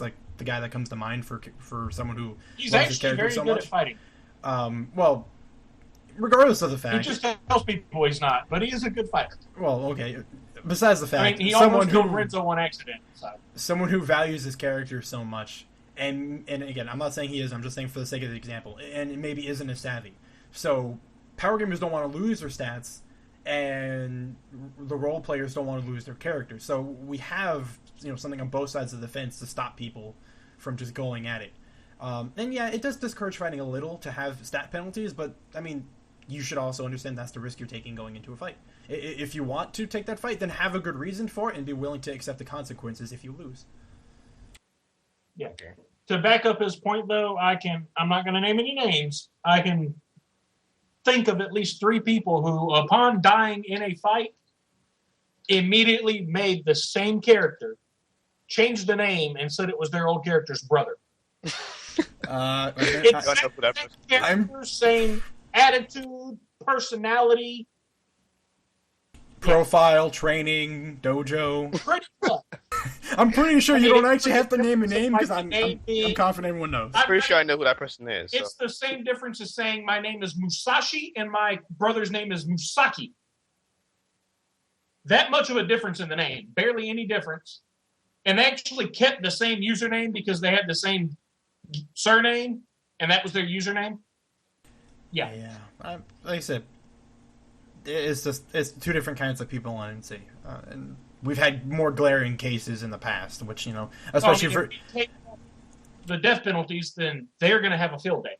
like the guy that comes to mind for someone who He's loves his actually character very so good at much. fighting. Well, regardless of the He fact, just tells people he's not, but he is a good fighter. well, okay. Besides the I mean, fact, he someone almost killed who Renzo on accident. So someone who values his character so much, and again, I'm not saying he is. I'm just saying for the sake of the example, and it maybe isn't as savvy. So power gamers don't want to lose their stats, and the role players don't want to lose their characters. So we have something on both sides of the fence to stop people from just going at it. And yeah, it does discourage fighting a little to have stat penalties, but I mean, you should also understand that's the risk you're taking going into a fight. If you want to take that fight, then have a good reason for it and be willing to accept the consequences if you lose. yeah. To back up his point, though, I'm not going to name any names. I can think of at least 3 people who, upon dying in a fight, immediately made the same character, changed the name, and said it was their old character's brother. It's same character, same attitude, personality, Profile, training, dojo. pretty much. I'm pretty sure you don't actually have to name a it's name like because I'm confident everyone knows. I'm pretty sure I know who that person is. So. It's the same difference as saying my name is Musashi and my brother's name is Musaki. That much of a difference in the name. Barely any difference. And they actually kept the same username because they had the same surname, and that was their username. Yeah. Yeah. Like I said, it's 2 different kinds of people on NC. And we've had more glaring cases in the past, which, especially if you take the death penalties, then they're going to have a field day.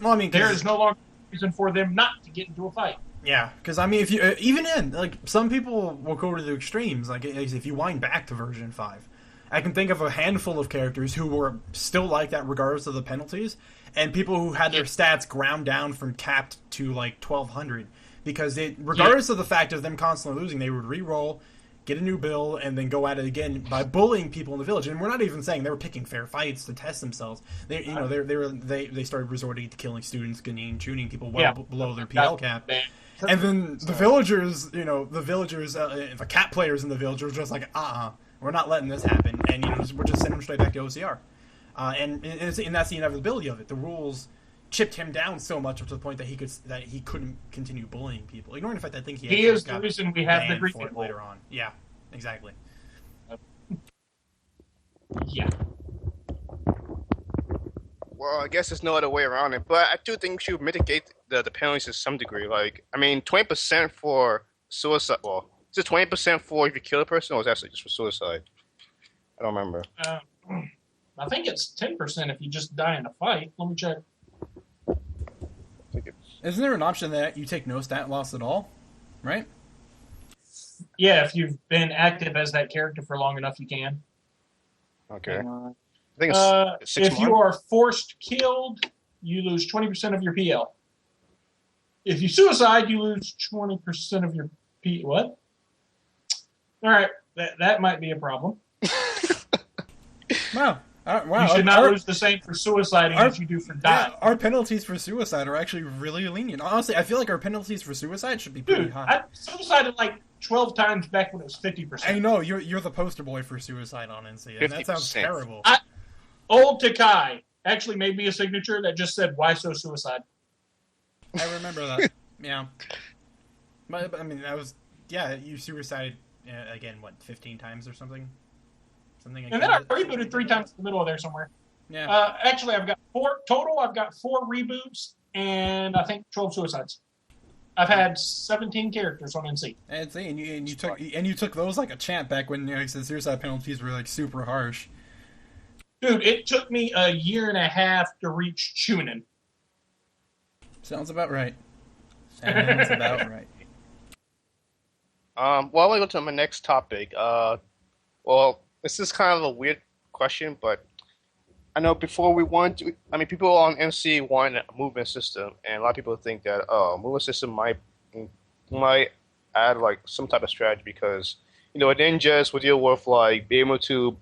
Well, I mean, there is no longer a reason for them not to get into a fight. Yeah, because I mean, if you even in like some people will go to the extremes. Like if you wind back to version 5, I can think of a handful of characters who were still like that regardless of the penalties, and people who had their stats ground down from capped to like 1200 because regardless of the fact of them constantly losing, they would re-roll, get a new build, and then go at it again by bullying people in the village. And we're not even saying they were picking fair fights to test themselves. They started resorting to killing students, shooting people below their PL cap. And then the villagers, the cat players in the village were just like, we're not letting this happen, and we're just sending them straight back to OCR. And that's the inevitability of it. The rules chipped him down so much up to the point that he couldn't continue bullying people. Ignoring the fact that I think he is the reason we have the Greek later on. Yeah, exactly. Yeah. Well, I guess there's no other way around it, but I do think we should mitigate the penalties to some degree. Like, I mean, 20% for suicide. Well, is it 20% for if you kill a person, or is that actually just for suicide? I don't remember. I think it's 10% if you just die in a fight. Let me check. Isn't there an option that you take no stat loss at all? Right? Yeah, if you've been active as that character for long enough, you can. Okay. I think it's 6 if months. you are forced killed, you lose 20% of your PL. If you suicide, you lose 20% of your P. What? All right, that might be a problem. Wow. You should not lose the same for suicide as you do for dying. Yeah, our penalties for suicide are actually really lenient. Honestly, I feel like our penalties for suicide should be pretty high. I suicided like 12 times back when it was 50%. I know, you're the poster boy for suicide on NC, and that sounds terrible. Old Takai actually made me a signature that just said, "Why so suicide?" I remember that. Yeah. But, I mean, you suicided, again, 15 times or something? Something like and then I rebooted 3 times in the middle of there somewhere. Yeah. Actually, I've got 4 total. I've got 4 reboots and I think 12 suicides. I've had 17 characters on NC. And you took those like a champ back when the suicide penalties were like super harsh. Dude, it took me a year and a half to reach Chunin. Sounds about right. Sounds about right. Well, I want to go to my next topic. Well, this is kind of a weird question, but I know before people on MC want a movement system, and a lot of people think that movement system might add like some type of strategy because ninjas will deal with like be able to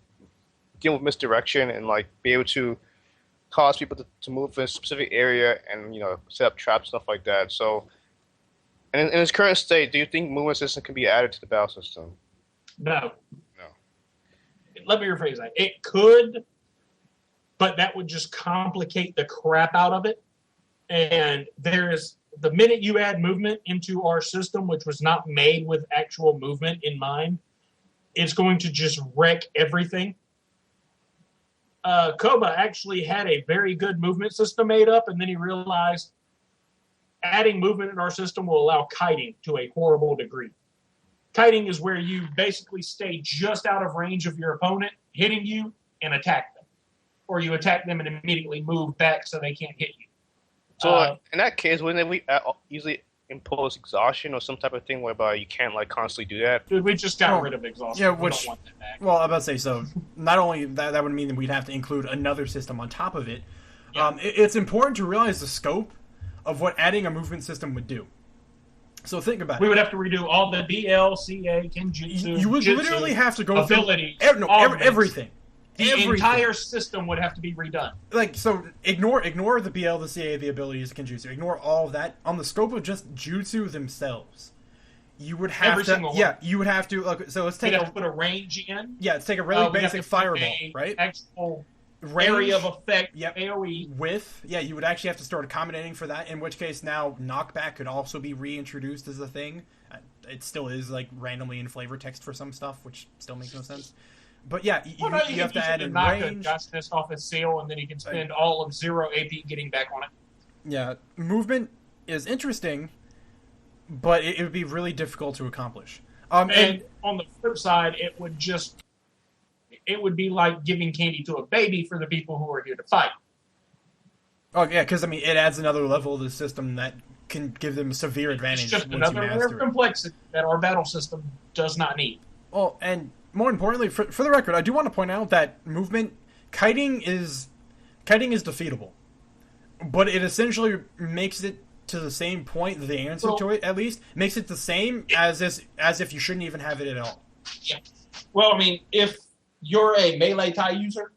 deal with misdirection and like be able to cause people to move in a specific area and set up traps stuff like that. So, in its current state, do you think movement system can be added to the battle system? No. let me rephrase that. It could, but that would just complicate the crap out of it. And the minute you add movement into our system, which was not made with actual movement in mind, it's going to just wreck everything. Koba actually had a very good movement system made up, and then he realized adding movement in our system will allow kiting to a horrible degree. Kiting is where you basically stay just out of range of your opponent, hitting you, and attack them. Or you attack them and immediately move back so they can't hit you. So in that case, wouldn't we usually impose exhaustion or some type of thing whereby you can't like constantly do that? Dude, we just got rid of exhaustion. Yeah, we don't want that back. Well, I'm about to say, so not only that would mean that we'd have to include another system on top of it. Yeah. It's important to realize the scope of what adding a movement system would do. So think about it. We would have to redo all the BL, CA, Kenjutsu, you would literally have to go through everything. The entire system would have to be redone. Like, so ignore the BL, the CA, the abilities, Kenjutsu. Ignore all of that. On the scope of just jutsu themselves, you would have you would have to look. So let's take have to put a range in. Yeah, let's take a really basic fireball, right? Actual range, area of effect. Yep. AOE with you would actually have to start accommodating for that. In which case, now knockback could also be reintroduced as a thing. It still is like randomly in flavor text for some stuff, which still makes no sense. But yeah, you have to add in range. Josh this off his seal, and then he can spend all of 0 AP getting back on it. Yeah, movement is interesting, but it would be really difficult to accomplish. And on the flip side, it would be like giving candy to a baby for the people who are here to fight. Oh yeah, because I mean, it adds another level of the system that can give them severe advantage. It's just another layer of complexity that our battle system does not need. Well, and more importantly, for the record, I do want to point out that kiting is defeatable, but it essentially makes it to the same point. The answer to it, at least, makes it the same as if you shouldn't even have it at all. Yeah. Well, I mean, if you're a melee Tai user,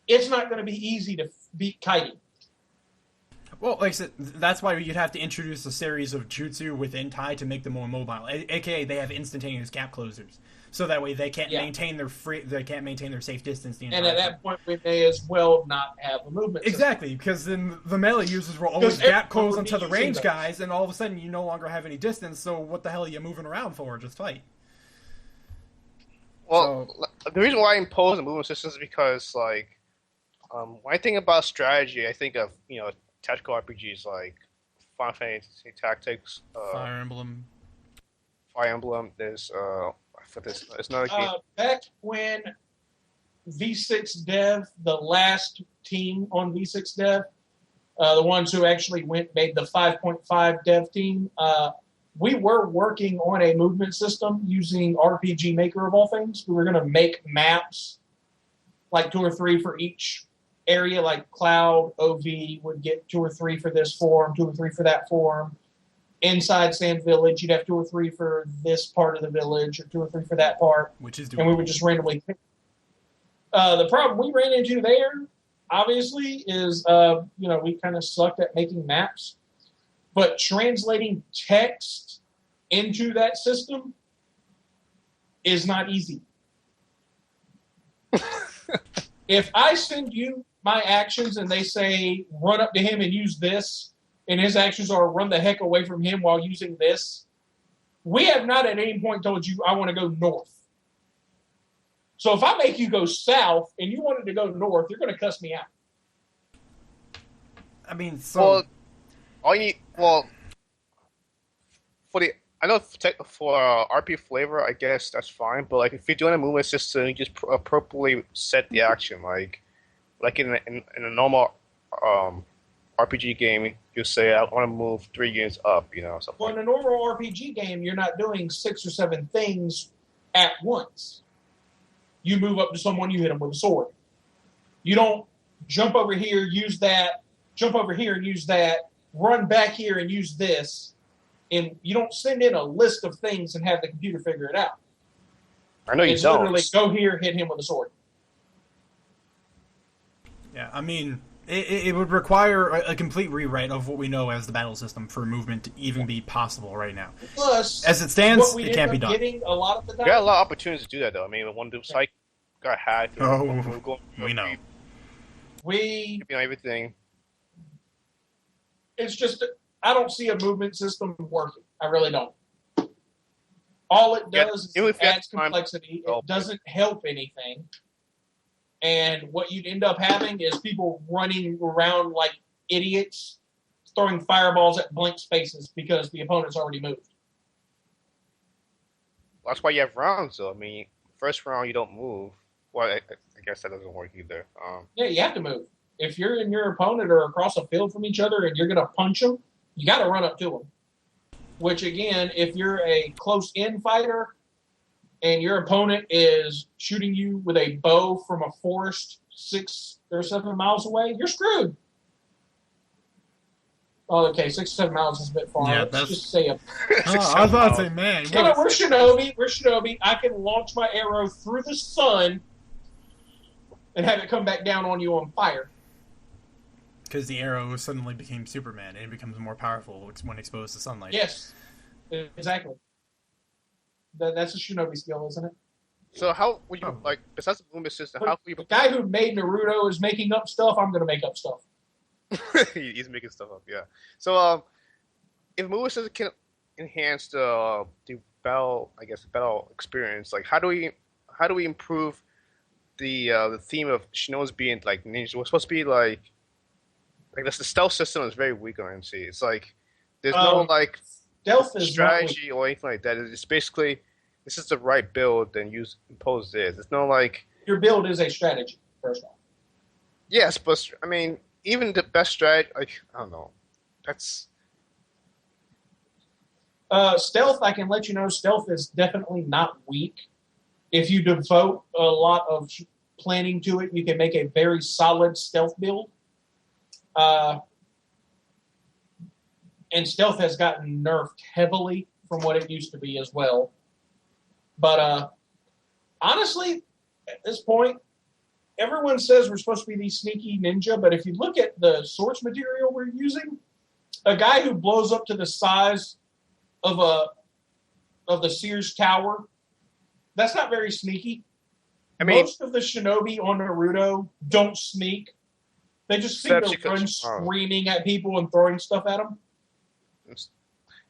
it's not going to be easy to beat kiting. Well, like I said, that's why you'd have to introduce a series of jutsu within Tai to make them more mobile. AKA, they have instantaneous gap closers, so that way they can't maintain their safe distance. And at that point, we may as well not have a movement. Exactly, because then the melee users will always gap close onto the range guys, and all of a sudden you no longer have any distance. So what the hell are you moving around for? Just fight. Well, the reason why I impose a movement system is because, like, when I think about strategy, I think of tactical RPGs like Final Fantasy Tactics, Fire Emblem. There's it's another game. Back when V6 Dev, the last team on V6 Dev, the ones who actually made the 5.5 Dev team, we were working on a movement system using RPG Maker of all things. We were going to make maps, like 2 or 3 for each area, like Cloud, OV would get 2 or 3 for this form, 2 or 3 for that form. Inside Sand Village, you'd have 2 or 3 for this part of the village, or 2 or 3 for that part. And we would just randomly pick. The problem we ran into there, obviously, is we kind of sucked at making maps. But translating text into that system is not easy. If I send you my actions and they say run up to him and use this, and his actions are run the heck away from him while using this, we have not at any point told you I want to go north. So if I make you go south and you wanted to go north, you're going to cuss me out. I mean, so... I know for RP flavor, I guess that's fine. But like, if you're doing a movement system, you just appropriately set the action. Like in a normal RPG game, you say I want to move 3 units up. Something. Well, in a normal RPG game, you're not doing 6 or 7 things at once. You move up to someone, you hit them with a sword. You don't jump over here, use that. Jump over here and use that. Run back here and use this. And you don't send in a list of things and have the computer figure it out. I know you it's don't. Literally, go here, hit him with a sword. Yeah, I mean, it would require a complete rewrite of what we know as the battle system for movement to even be possible right now. Plus, as it stands, it can't be done. A lot of the time, you got a lot of opportunities to do that, though. I mean, one do got hacked. Oh, We're going we know. everything. It's just, I don't see a movement system working. I really don't. All it does is it adds complexity. It doesn't help anything. And what you'd end up having is people running around like idiots, throwing fireballs at blank spaces because the opponent's already moved. That's why you have rounds, though. I mean, first round you don't move. Well, I guess that doesn't work either. Yeah, you have to move. If you're and your opponent are across a field from each other and you're going to punch them, you got to run up to them. Which, again, if you're a close-in fighter and your opponent is shooting you with a bow from a forest 6 or 7 miles away, you're screwed. Oh, okay, 6 or 7 miles is a bit far. Yeah, Let's just say a... I was about to say, man. Yeah, we're Shinobi. We're Shinobi. I can launch my arrow through the sun and have it come back down on you on fire. Because the arrow suddenly became Superman, and it becomes more powerful when exposed to sunlight. Yes, exactly. That's a Shinobi skill, isn't it? So how would you, like, besides the movement system, how would you... The guy who made Naruto is making up stuff, I'm going to make up stuff. He's making stuff up, yeah. So, if movement system can enhance the battle, I guess, the battle experience, like, how do we improve the theme of Shinobis being, like, ninjas? We're supposed to be, like the stealth system is very weak on MC. It's like there's no like stealth is strategy or anything like that. It's basically this is the right build, then impose this. It's no like your build is a strategy. First off, yes, but I mean even the best strategy, like I don't know, that's stealth. I can let you know, stealth is definitely not weak. If you devote a lot of planning to it, you can make a very solid stealth build. And stealth has gotten nerfed heavily from what it used to be as well. But honestly, at this point, everyone says we're supposed to be these sneaky ninja, but if you look at the source material we're using, a guy who blows up to the size of the Sears Tower, that's not very sneaky. I mean, most of the shinobi on Naruto don't sneak. They just seem to run screaming at people and throwing stuff at them.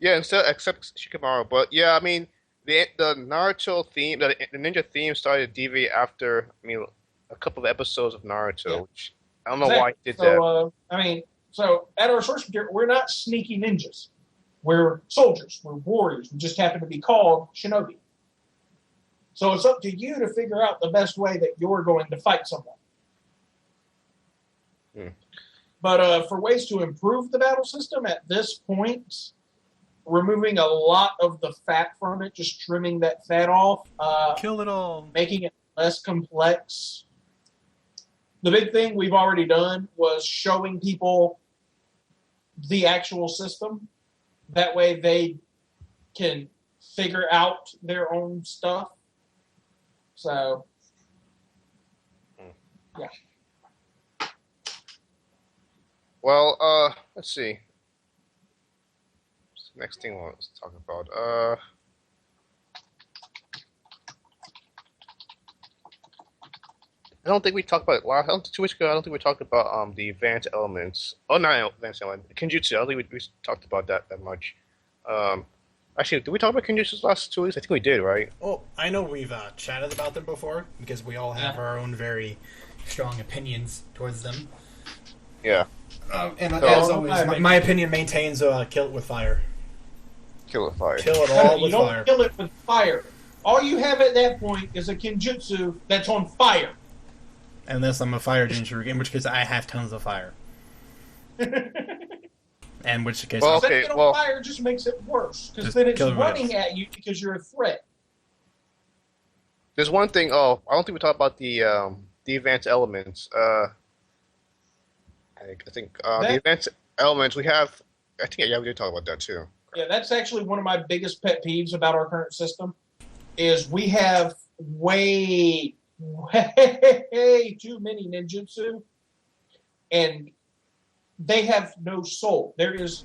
Yeah, except Shikamaru. But yeah, I mean, the Naruto theme, the ninja theme started to deviate after, I mean, a couple of episodes of Naruto. Yeah. Which I don't know why he did that. I mean, so at our source material, we're not sneaky ninjas. We're soldiers. We're warriors. We just happen to be called shinobi. So it's up to you to figure out the best way that you're going to fight someone. But for ways to improve the battle system at this point, removing a lot of the fat from it, just trimming that fat off. Kill it all. Making it less complex. The big thing we've already done was showing people the actual system. That way they can figure out their own stuff. So, yeah. Well, let's see. What's the next thing we'll talk about? I don't think we talked about it 2 weeks ago. I don't think we talked about the advanced elements. Oh, not advanced elements. Kenjutsu. I don't think we talked about that much. Actually, did we talk about Kenjutsu last 2 weeks? I think we did, right? Well, I know we've chatted about them before because we all have our own very strong opinions towards them. Yeah. And as always, my opinion maintains kill it with fire. Kill it with fire. Kill it all with fire. You don't kill it with fire. All you have at that point is a Kenjutsu that's on fire. Unless I'm a fire ninja, in which case I have tons of fire. And which case, setting it on fire just makes it worse because then it's running at you because you're a threat. There's one thing. Oh, I don't think we talked about the advanced elements. I think the advanced elements we have. I think we did talk about that too. Yeah, that's actually one of my biggest pet peeves about our current system. Is we have way too many ninjutsu, and they have no soul. There's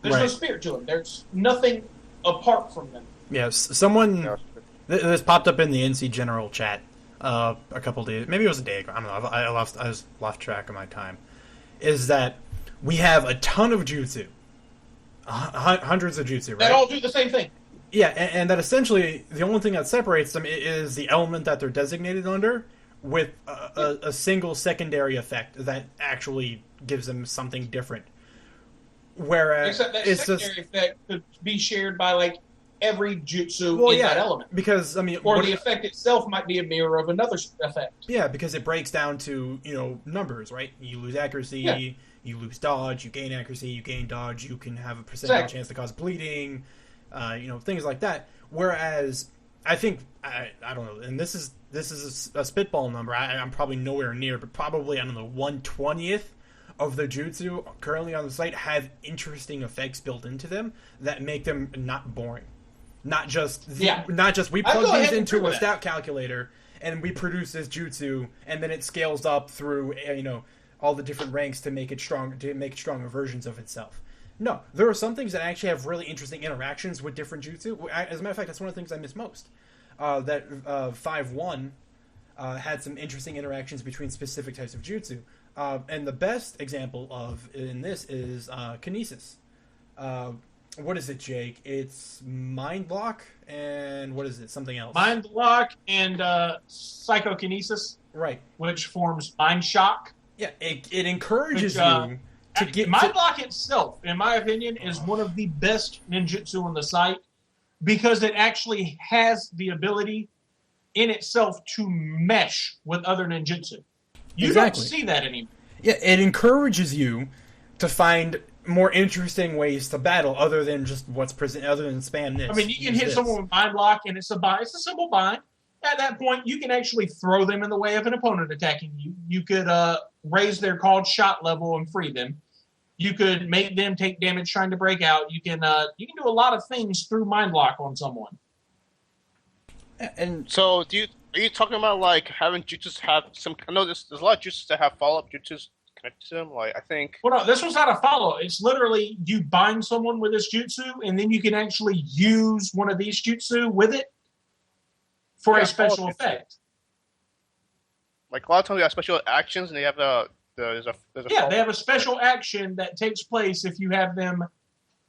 no spirit to them. There's nothing apart from them. Yes, someone This popped up in the NC General chat a couple days, maybe it was a day ago. I don't know. I was lost track of my time. Is that we have a ton of jutsu, hundreds of jutsu, right? That all do the same thing. Yeah, and that essentially the only thing that separates them is the element that they're designated under, with a single secondary effect that actually gives them something different. Whereas Except that it's secondary just effect could be shared by like every jutsu well, in yeah, that element. because I mean, Or the effect itself might be a mirror of another effect. yeah, because it breaks down to numbers, right? You lose accuracy, Yeah. you lose dodge, you gain accuracy, you gain dodge, you can have a percentage chance to cause bleeding, things like that. Whereas I think I don't know, and this is a spitball number. I'm probably nowhere near, but probably I don't know 1/20th of the jutsu currently on the site have interesting effects built into them that make them not boring. Not just we plug these into a stat calculator and we produce this jutsu and then it scales up through all the different ranks to make it strong, to make stronger versions of itself. No, there are some things that actually have really interesting interactions with different jutsu. As a matter of fact, that's one of the things I miss most. That 5-1 had some interesting interactions between specific types of jutsu. And the best example in this is Kinesis. What is it, Jake? It's Mind Block and what is it? Something else. Mind Block and Psychokinesis. Right. Which forms Mind Shock. Yeah, it encourages you to get... Mind Block itself, in my opinion, is one of the best ninjutsu on the site because it actually has the ability in itself to mesh with other ninjutsu. You don't see that anymore. Yeah, it encourages you to find more interesting ways to battle other than just what's present, other than spam this. I mean, you can hit someone with Mind Block, and it's a simple bind. At that point, you can actually throw them in the way of an opponent attacking you. You could raise their called shot level and free them. You could make them take damage trying to break out. You can do a lot of things through Mind Block on someone. And so, are you talking about like having jutsus have some? I know there's a lot of jutsus that have follow-up jutsus connected to them. Like I think. Well, no, this one's not a follow. It's literally you bind someone with this jutsu, and then you can actually use one of these jutsu with it for a special effect. Like a lot of times, they have special actions, and they have there's a they have a special action that takes place if you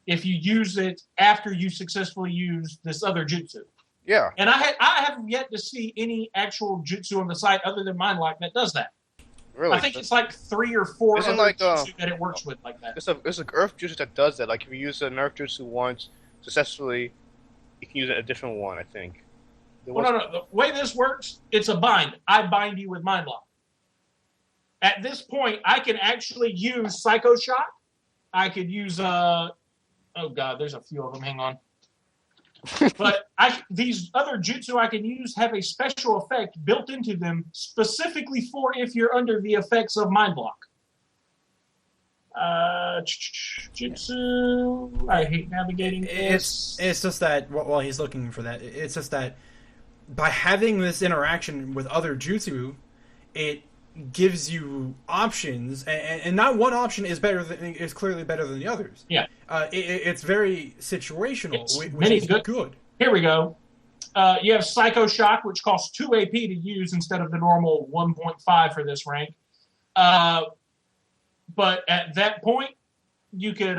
use it after you successfully use this other jutsu. Yeah. And I haven't yet to see any actual jutsu on the site other than Mind Lock that does that. Really? I think it's like 3 or 4 other jutsu that it works with like that. There's a Earth jutsu that does that. Like if you use a Nerf jutsu once successfully, you can use a different one, I think. No. The way this works, it's a bind. I bind you with Mind Lock. At this point, I can actually use Psycho Shock. I could use oh god, there's a few of them. Hang on. But these other jutsu I can use have a special effect built into them specifically for if you're under the effects of Mind Block. Jutsu. I hate navigating this. It's just that while he's looking for that, it's just that by having this interaction with other jutsu, it gives you options, and not one option is clearly better than the others. Yeah, it's very situational, which is good. Here we go. You have Psycho Shock, which costs 2 AP to use instead of the normal 1.5 for this rank. But at that point, you could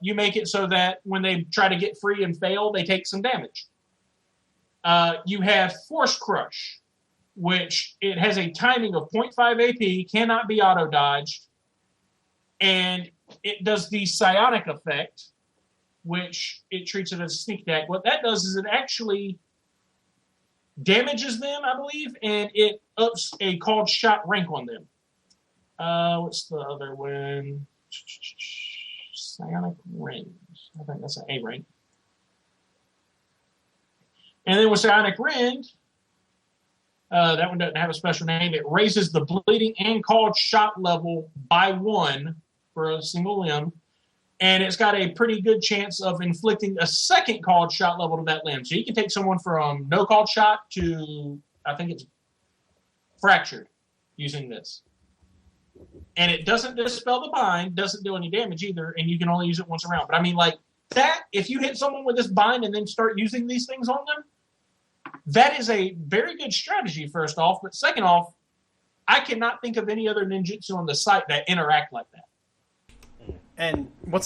you make it so that when they try to get free and fail, they take some damage. You have Force Crush, which it has a timing of 0.5 AP, cannot be auto-dodged, and it does the psionic effect, which it treats it as a sneak attack. What that does is it actually damages them, I believe, and it ups a called shot rank on them. What's the other one? Psionic Rend. I think that's an A rank. And then with Psionic Rend, that one doesn't have a special name. It raises the bleeding and called shot level by 1 for a single limb. And it's got a pretty good chance of inflicting a second called shot level to that limb. So you can take someone from no called shot to, I think it's fractured using this. And it doesn't dispel the bind, doesn't do any damage either, and you can only use it once around. But I mean, like that, if you hit someone with this bind and then start using these things on them, that is a very good strategy, first off. But second off, I cannot think of any other ninjutsu on the site that interact like that. And one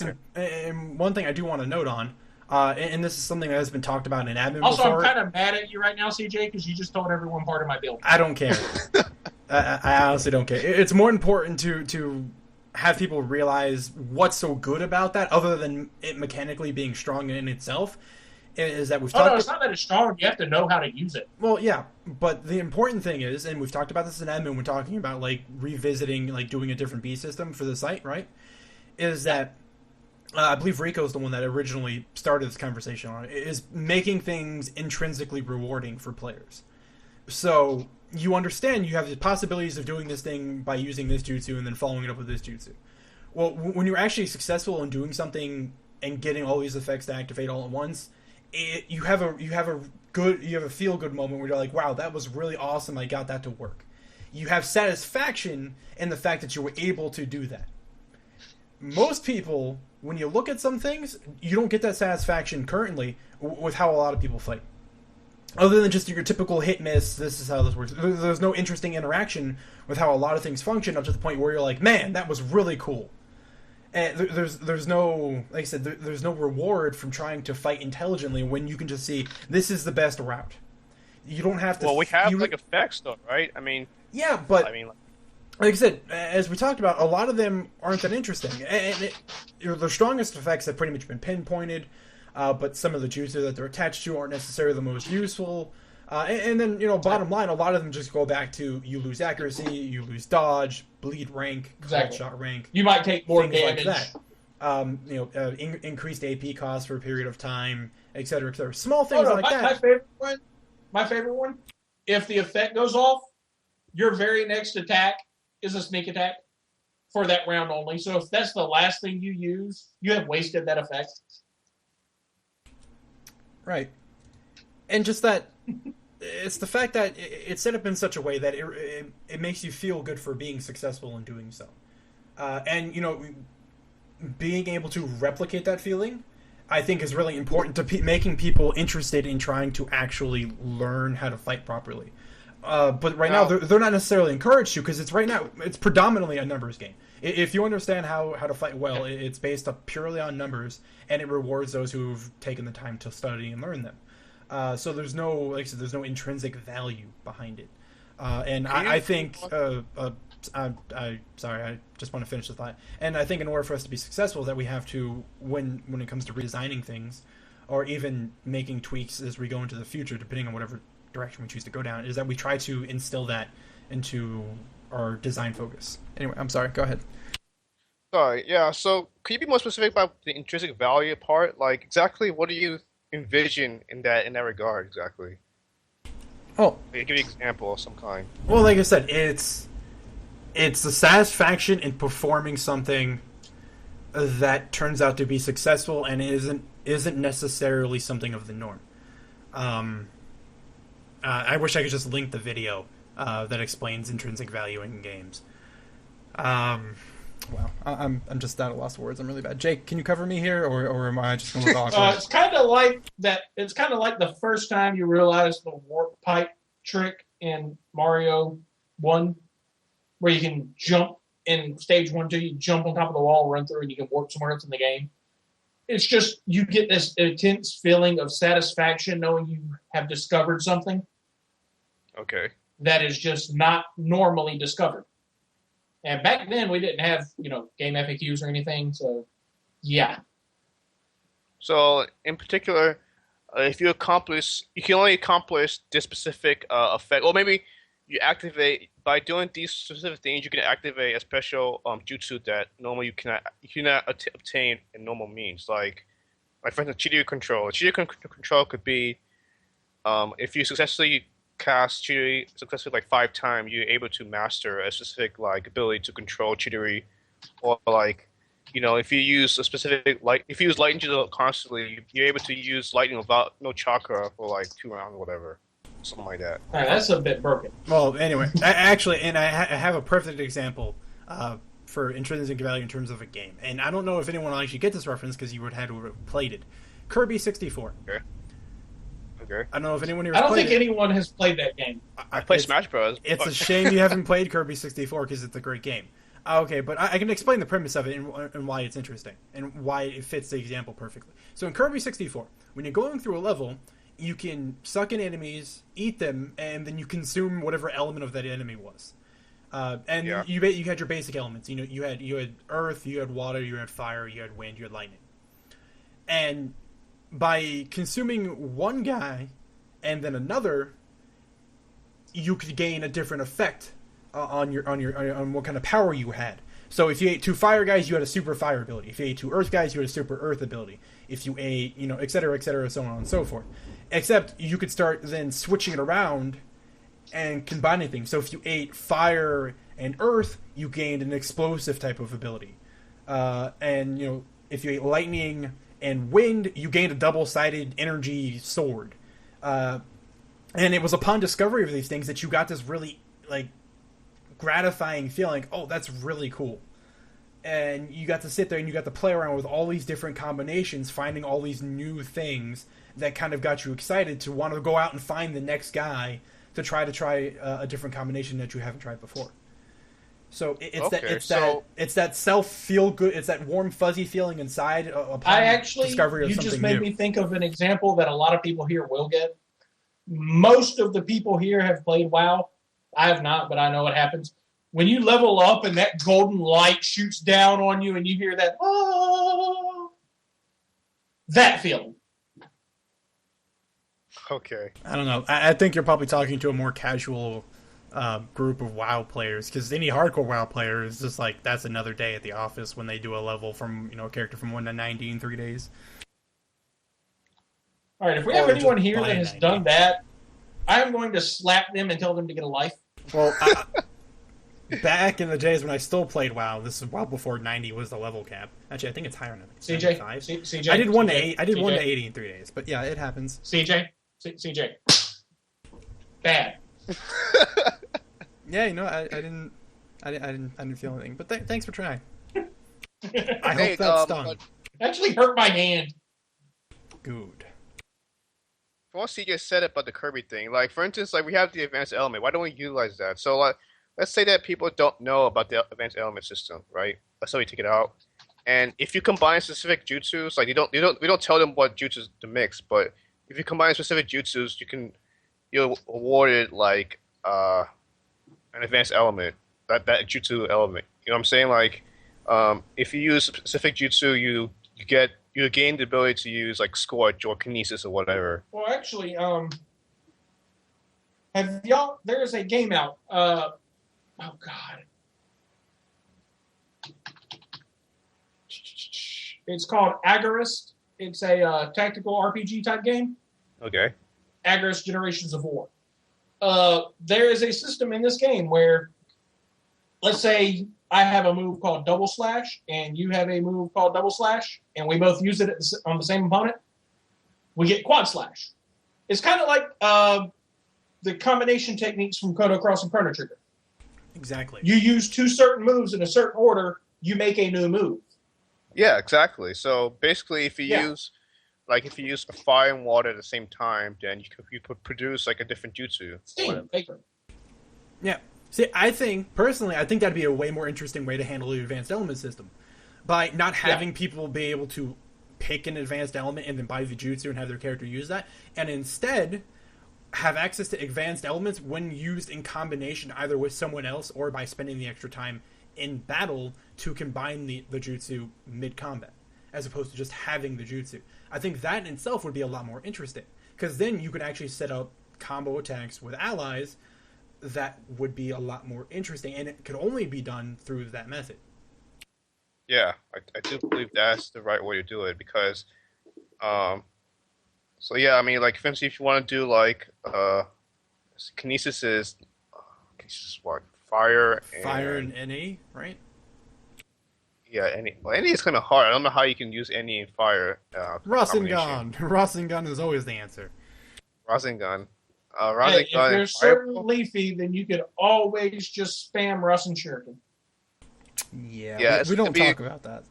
thing I do want to note on, and this is something that has been talked about in admin Also, before. I'm kind of mad at you right now, CJ, because you just told everyone part of my build. I don't care. I honestly don't care. It's more important to have people realize what's so good about that, other than it mechanically being strong in itself, is that we've talked... no, it's not that it's strong. You have to know how to use it. Well, yeah, but the important thing is, and we've talked about this in admin, we're talking about, like, revisiting, like, doing a different B system for the site, right? Is that... I believe Rico's the one that originally started this conversation on it, is making things intrinsically rewarding for players. So you understand you have the possibilities of doing this thing by using this jutsu and then following it up with this jutsu. Well, when you're actually successful in doing something and getting all these effects to activate all at once, you have a feel good moment where you're like, wow, that was really awesome. I got that to work. You have satisfaction in the fact that you were able to do that. Most people, when you look at some things, you don't get that satisfaction currently with how a lot of people fight. Other than just your typical hit miss, this is how this works. There's no interesting interaction with how a lot of things function up to the point where you're like, man, that was really cool. And there's no, like I said, there's no reward from trying to fight intelligently when you can just see this is the best route. You don't have to. Well, we have effects though, right? I mean. Yeah, but like I said, as we talked about, a lot of them aren't that interesting. And the strongest effects have pretty much been pinpointed, but some of the jutsu that they're attached to aren't necessarily the most useful. And then, bottom line, a lot of them just go back to you lose accuracy, you lose dodge, bleed rank, cold shot rank. You might take more damage. Like that. Increased AP costs for a period of time, et cetera, et cetera. Small things like that. My favorite one, if the effect goes off, your very next attack is a sneak attack for that round only. So if that's the last thing you use, you have wasted that effect. Right. And just that, it's the fact that it's set up in such a way that it makes you feel good for being successful in doing so. And, being able to replicate that feeling, I think is really important to making people interested in trying to actually learn how to fight properly. But right now, they're not necessarily encouraged to, because it's predominantly a numbers game. If you understand how to fight well, it's based up purely on numbers, and it rewards those who've taken the time to study and learn them. So there's no, like I said, there's no intrinsic value behind it. And I think, I just want to finish the thought. And I think in order for us to be successful, that we have to, when it comes to redesigning things, or even making tweaks as we go into the future, depending on whatever direction we choose to go down, is that we try to instill that into our design focus. Anyway, I'm sorry, go ahead. Sorry, yeah, so could you be more specific about the intrinsic value part? Like, exactly what do you envision in that regard, exactly? Oh. Give me an example of some kind. Well, like I said, it's the satisfaction in performing something that turns out to be successful and isn't necessarily something of the norm. I wish I could just link the video that explains intrinsic value in games. Well, I'm just out of lost words. I'm really bad. Jake, can you cover me here, or am I just going to look awkward? It's kind of like that. It's kind of like the first time you realize the warp pipe trick in Mario 1, where you can jump in stage 1, 2. You jump on top of the wall, run through, and you can warp somewhere else in the game. It's just you get this intense feeling of satisfaction knowing you have discovered something. Okay. That is just not normally discovered. And back then, we didn't have, game FAQs or anything, so, yeah. So, in particular, if you can only accomplish this specific effect, or maybe you activate, by doing these specific things, you can activate a special jutsu that normally you cannot obtain in normal means. Like for instance, Chiryu control. Chiryu control could be, if you successfully cast Chidori successfully 5 times, you're able to master a specific ability to control Chidori, or if you use a specific if you use lightning jutsu constantly, you're able to use lightning without no chakra for 2 rounds or whatever, something like that. All right, that's a bit broken. Well, anyway, I have a perfect example for intrinsic value in terms of a game, and I don't know if anyone will actually get this reference because you would have had to have played it. Kirby 64. Okay. I don't know if anyone here I has don't played think it. anyone has played that game. I play It's- Smash Bros. It's a shame you haven't played Kirby 64 because it's a great game. Okay, but I can explain the premise of it and why it's interesting and why it fits the example perfectly. So in Kirby 64, when you're going through a level, you can suck in enemies, eat them, and then you consume whatever element of that enemy was. And Yeah. you had your basic elements. You know, you had earth, you had water, you had fire, you had wind, you had lightning. And by consuming one guy and then another, you could gain a different effect on what kind of power you had. So if you ate 2 fire guys, you had a super fire ability. If you ate 2 earth guys, you had a super earth ability. If you ate, et cetera, so on and so forth. Except you could start then switching it around and combining things. So if you ate fire and earth, you gained an explosive type of ability. And if you ate lightning and wind, you gained a double-sided energy sword. And it was upon discovery of these things that you got this really gratifying feeling. Oh, that's really cool. And you got to sit there and you got to play around with all these different combinations, finding all these new things that kind of got you excited to want to go out and find the next guy to try a different combination that you haven't tried before. So it's that self feel good, it's that warm fuzzy feeling inside upon discovery of you something just made new. me think of an example that a lot of people here will get. Most of the people here have played WoW. I have not, but I know what happens. When you level up and that golden light shoots down on you and you hear that, oh, that feeling. Okay. I don't know. I think you're probably talking to a more casual group of WoW players, because any hardcore WoW player is just like, that's another day at the office when they do a level from, a character from 1 to 90 in 3 days. All right, if we Or have anyone just here buy that a has 90. done that, I am going to slap them and tell them to get a life. Well, back in the days when I still played WoW, this is well before 90 was the level cap. Actually, I think it's higher now. CJ, 95. CJ, I did 1 to CJ, 8. I did 1 to CJ. 80 in 3 days, but yeah, it happens. CJ, bad. Yeah, I didn't feel anything. But thanks for trying. I Hey, hope that's done. but Actually hurt my hand. Good. What CJ said about the Kirby thing, like for instance, like we have the advanced element. Why don't we utilize that? So like, let's say that people don't know about the advanced element system, right? Let's say we take it out, and if you combine specific jutsus, like we don't tell them what jutsus to mix, but if you combine specific jutsus, you're awarded like an advanced element, that jutsu element. You know what I'm saying? Like, if you use a specific jutsu, you gain the ability to use like Scorch or Kinesis or whatever. Well, actually, have y'all? There is a game out. Oh God, it's called Agarist. It's a tactical RPG type game. Okay. Agarist Generations of War. There is a system in this game where, let's say I have a move called Double Slash, and you have a move called Double Slash, and we both use it on the same opponent, we get Quad Slash. It's kind of like the combination techniques from Chrono Cross and Chrono Trigger. Exactly. You use 2 certain moves in a certain order, you make a new move. Yeah, exactly. So basically, if you use fire and water at the same time, then you could produce like a different jutsu. Steam, paper. Yeah. See, I think that'd be a way more interesting way to handle the advanced element system. By not having people be able to pick an advanced element and then buy the jutsu and have their character use that, and instead have access to advanced elements when used in combination either with someone else or by spending the extra time in battle to combine the jutsu mid-combat, as opposed to just having the jutsu. I think that in itself would be a lot more interesting, because then you could actually set up combo attacks with allies that would be a lot more interesting, and it could only be done through that method. Yeah, I do believe that's the right way to do it, because so yeah, I mean, like, for instance, if you want to do like Kinesis is what? Fire and NA, right? Yeah, NA is kind of hard. I don't know how you can use NA and fire. Rasengan is always the answer. Rasengan. Hey, if you're certain Leafy, then you could always just spam Russ and Shuriken. Yeah, we don't talk about that.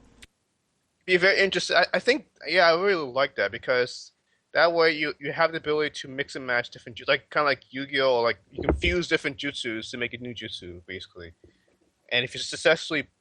Be very interesting. I think, yeah, I really like that, because That way, you have the ability to mix and match different jutsu, like kind of like Yu-Gi-Oh! Like you can fuse different jutsus to make a new jutsu, basically. And if you successfully